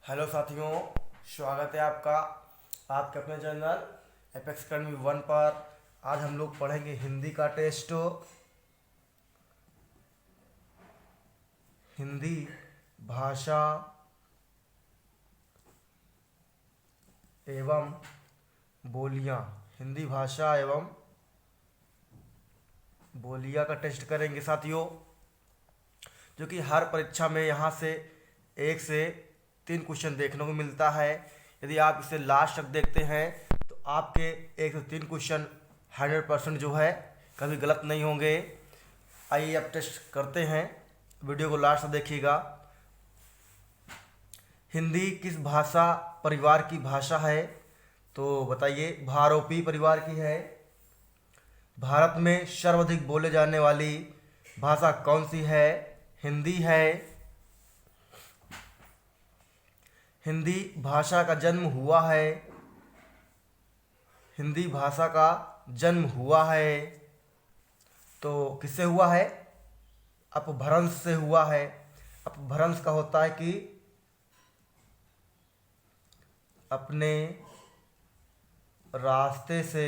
Hello साथियों, स्वागत है आपका आपके अपने चैनल एपेक्स अकेडमी 1 पर। आज हम लोग पढ़ेंगे हिंदी का टेस्ट। हिंदी भाषा एवं बोलियां। हिंदी भाषा एवं बोलियां का टेस्ट करेंगे साथियों, जो कि हर परीक्षा में यहाँ से 1 से 3 क्वेश्चन देखने को मिलता है। यदि आप इसे लास्ट तक देखते हैं तो आपके 1 से 3 क्वेश्चन 100% जो है कभी गलत नहीं होंगे। आइए अब टेस्ट करते हैं, वीडियो को लास्ट तक देखिएगा। हिंदी किस भाषा परिवार की भाषा है? तो बताइए, भारोपी परिवार की है। भारत में सर्वाधिक बोले जाने वाली भाषा कौन सी है? हिंदी है। हिंदी भाषा का जन्म हुआ है। हिंदी भाषा का जन्म हुआ है तो किससे हुआ है? अपभ्रंश से हुआ है। अपभ्रंश का होता है कि अपने रास्ते से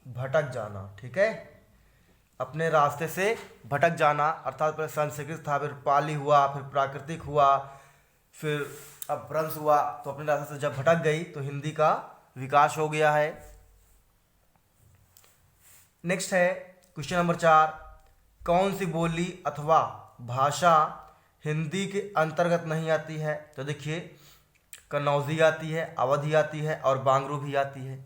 भटक जाना। ठीक है, अपने रास्ते से भटक जाना, अर्थात पहले संस्कृत था, फिर पाली हुआ, फिर प्राकृतिक हुआ, फिर अपभ्रंश हुआ। तो अपने रास्ते से जब भटक गई तो हिंदी का विकास हो गया है। नेक्स्ट है क्वेश्चन नंबर 4। कौन सी बोली अथवा भाषा हिंदी के अंतर्गत नहीं आती है? तो देखिए, कन्नौजी आती है, अवधी आती है और बांगरू भी आती है।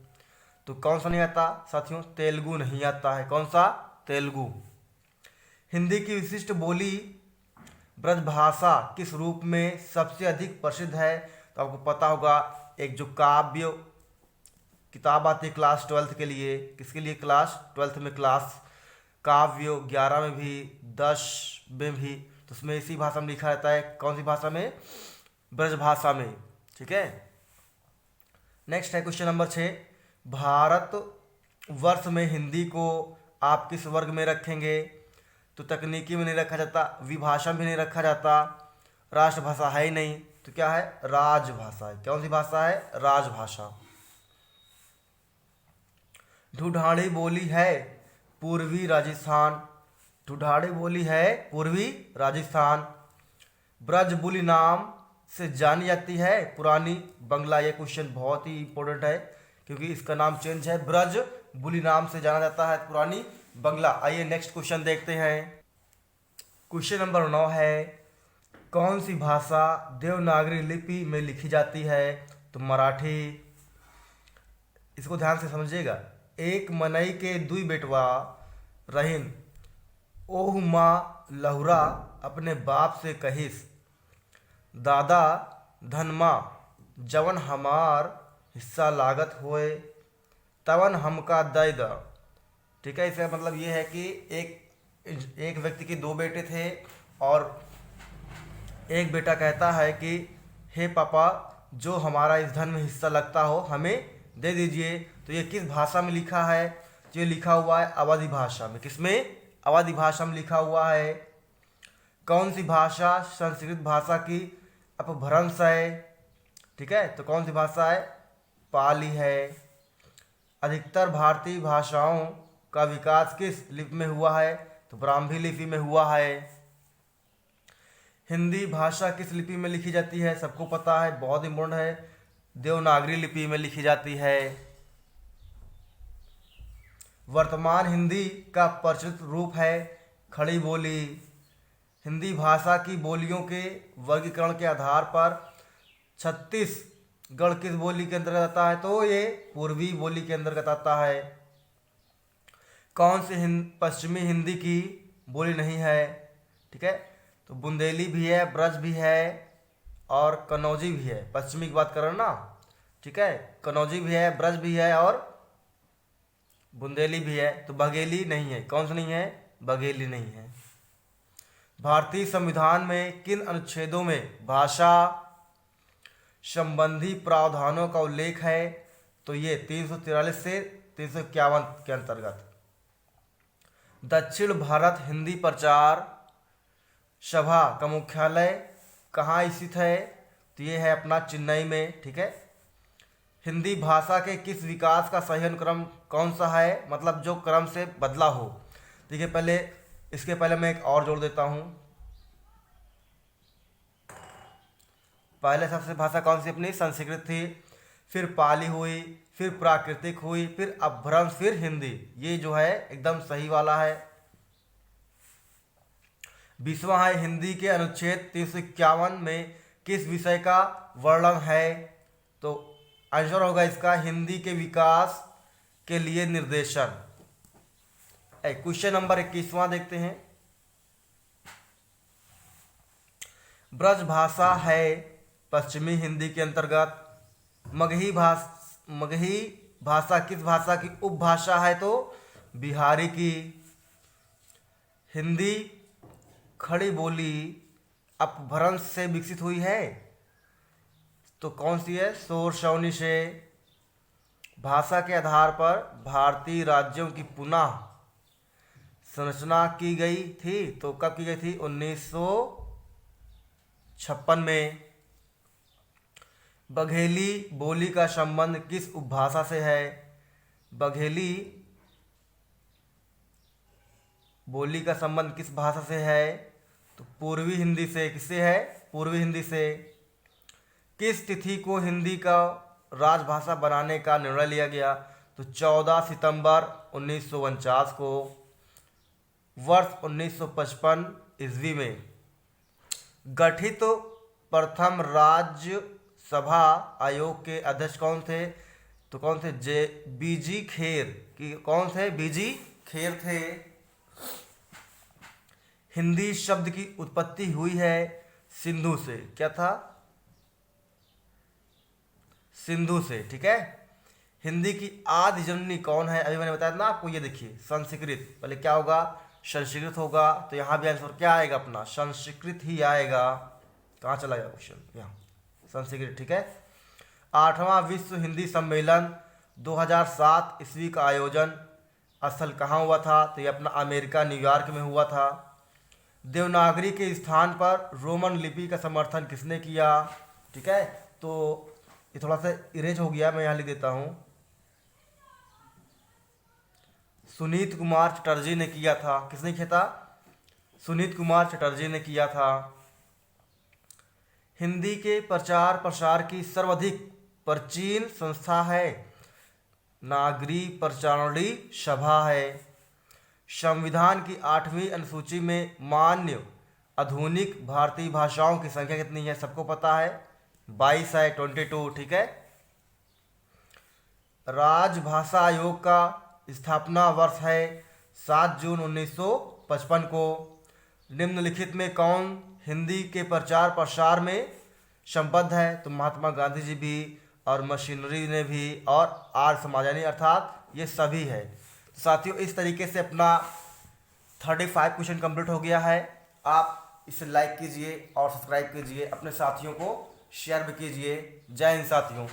तो कौन सा नहीं आता साथियों? तेलुगु नहीं आता है। कौन सा? तेलुगु। हिंदी की विशिष्ट बोली ब्रजभाषा किस रूप में सबसे अधिक प्रसिद्ध है? तो आपको पता होगा, एक जो काव्य किताब आती है क्लास 12th के लिए। किसके लिए? क्लास 12th में क्लास काव्य 11 में भी, 10 में भी, तो उसमें इसी भाषा में लिखा रहता है। कौन सी भाषा में? ब्रजभाषा में। ठीक है। नेक्स्ट है क्वेश्चन नंबर 6। भारत वर्ष में हिंदी को आप किस वर्ग में रखेंगे? तो तकनीकी में नहीं रखा जाता, विभाषा भी नहीं रखा जाता, राष्ट्रभाषा है ही नहीं, तो क्या है? राजभाषा है। कौन सी भाषा है? राजभाषा। ढूढ़ाड़ी बोली है पूर्वी राजस्थान। ढूढ़ाड़ी बोली है पूर्वी राजस्थान। ब्रजबुली नाम से जानी जाती है पुरानी बंगला। ये क्वेश्चन बहुत ही इंपॉर्टेंट है क्योंकि इसका नाम चेंज है, ब्रजबुली नाम से जाना जाता है पुरानी बंगला। आइए नेक्स्ट क्वेश्चन देखते हैं। क्वेश्चन नंबर 9 है, कौन सी भाषा देवनागरी लिपि में लिखी जाती है? तो मराठी। इसको ध्यान से समझिएगा। एक मनई के दुई बेटवा रहीन, ओह माँ लहुरा अपने बाप से कहिस, दादा धनमा जवन हमार हिस्सा लागत होए तवन हमका दे द। ठीक है, इसका मतलब ये है कि एक व्यक्ति के 2 बेटे थे और एक बेटा कहता है कि हे पापा, जो हमारा इस धन में हिस्सा लगता हो हमें दे दीजिए। तो ये किस भाषा में लिखा है? ये लिखा हुआ है अवधी भाषा में। किसमें? अवधी भाषा में लिखा हुआ है। कौन सी भाषा संस्कृत भाषा की अपभ्रंश है? ठीक है, तो कौन सी भाषा है? पाली है। अधिकतर भारतीय भाषाओं का विकास किस लिपि में हुआ है? तो ब्राह्मी लिपि में हुआ है। हिंदी भाषा किस लिपि में लिखी जाती है? सबको पता है, बहुत इंपॉर्टेंट है, देवनागरी लिपि में लिखी जाती है। वर्तमान हिंदी का प्रचलित रूप है खड़ी बोली। हिंदी भाषा की बोलियों के वर्गीकरण के आधार पर छत्तीसगढ़ किस बोली के अंतर्गत आता है? तो ये पूर्वी बोली के अंतर्गत आता है। कौन से पश्चिमी हिंदी की बोली नहीं है? ठीक है, तो बुंदेली भी है, ब्रज भी है और कन्नौजी भी है। पश्चिमी की बात कर रहे हैं ना। ठीक है, कन्नौजी भी है, ब्रज भी है और बुंदेली भी है। तो बघेली नहीं है। कौन सा नहीं है? बघेली नहीं है। भारतीय संविधान में किन अनुच्छेदों में भाषा संबंधी प्रावधानों का उल्लेख है? तो ये 343 से 351 के अंतर्गत। दक्षिण भारत हिंदी प्रचार सभा का मुख्यालय कहाँ स्थित है? तो ये है अपना चेन्नई में, ठीक है। हिंदी भाषा के किस विकास का सही अनुक्रम कौन सा है, मतलब जो क्रम से बदला हो? देखिए पहले, इसके पहले मैं एक और जोड़ देता हूँ। पहले सबसे भाषा कौन सी अपनी? संस्कृत थी, फिर पाली हुई, फिर प्राकृतिक हुई, फिर अपभ्रंश, फिर हिंदी। ये जो है एकदम सही वाला है। 20वां है, हिंदी के अनुच्छेद 351 में किस विषय का वर्णन है? तो आंसर होगा इसका हिंदी के विकास के लिए निर्देशन। क्वेश्चन नंबर 21वां देखते हैं। ब्रज भाषा है पश्चिमी हिंदी के अंतर्गत। मगही भाषा किस भाषा की उपभाषा है? तो बिहारी की। हिंदी खड़ी बोली अपभ्रंश से विकसित हुई है, तो कौन सी है? शोरशौनी से। भाषा के आधार पर भारतीय राज्यों की पुनः संरचना की गई थी, तो कब की गई थी? 1956 में। बघेली बोली का संबंध किस उपभाषा से है? बघेली बोली का संबंध किस भाषा से है? तो पूर्वी हिंदी से। किससे है? पूर्वी हिंदी से। किस तिथि को हिंदी का राजभाषा बनाने का निर्णय लिया गया? तो 14 सितंबर 1949 को। वर्ष 1955 ईस्वी में गठित प्रथम राज्य सभा आयोग के अध्यक्ष कौन थे? तो कौन थे? बीजी खेर की। कौन थे? बीजी खेर थे। हिंदी शब्द की उत्पत्ति हुई है सिंधु से। क्या था? सिंधु से, ठीक है। हिंदी की आदि जननी कौन है? अभी मैंने बताया ना आपको, ये देखिए संस्कृत। पहले क्या होगा? संस्कृत होगा, तो यहाँ भी आंसर क्या आएगा अपना? संस्कृत ही आएगा। कहाँ चला गया क्वेश्चन? यहाँ संस्कृत, ठीक है। 8वां विश्व हिंदी सम्मेलन 2007 ईस्वी का आयोजन स्थल कहाँ हुआ था? तो ये अपना अमेरिका न्यूयॉर्क में हुआ था। देवनागरी के स्थान पर रोमन लिपि का समर्थन किसने किया? ठीक है, तो ये थोड़ा सा इरेज हो गया, मैं यहाँ लिख देता हूँ। सुनीत कुमार चटर्जी ने किया था। किसने किया था? सुनीत कुमार चटर्जी ने किया था। हिंदी के प्रचार प्रसार की सर्वाधिक प्राचीन संस्था है नागरी प्रचारणी सभा है। संविधान की 8वीं अनुसूची में मान्य आधुनिक भारतीय भाषाओं की संख्या कितनी है? सबको पता है, 22 है, 22, ठीक है। राजभाषा आयोग का स्थापना वर्ष है 7 जून 1955 को। निम्नलिखित में कौन हिंदी के प्रचार प्रसार में संबद्ध है? तो महात्मा गांधी जी भी, और मशीनरी ने भी, और आर्य समाजवादी, अर्थात ये सभी है। साथियों, इस तरीके से अपना 35 क्वेश्चन कंप्लीट हो गया है। आप इसे लाइक कीजिए और सब्सक्राइब कीजिए, अपने साथियों को शेयर भी कीजिए। जय हिंद साथियों।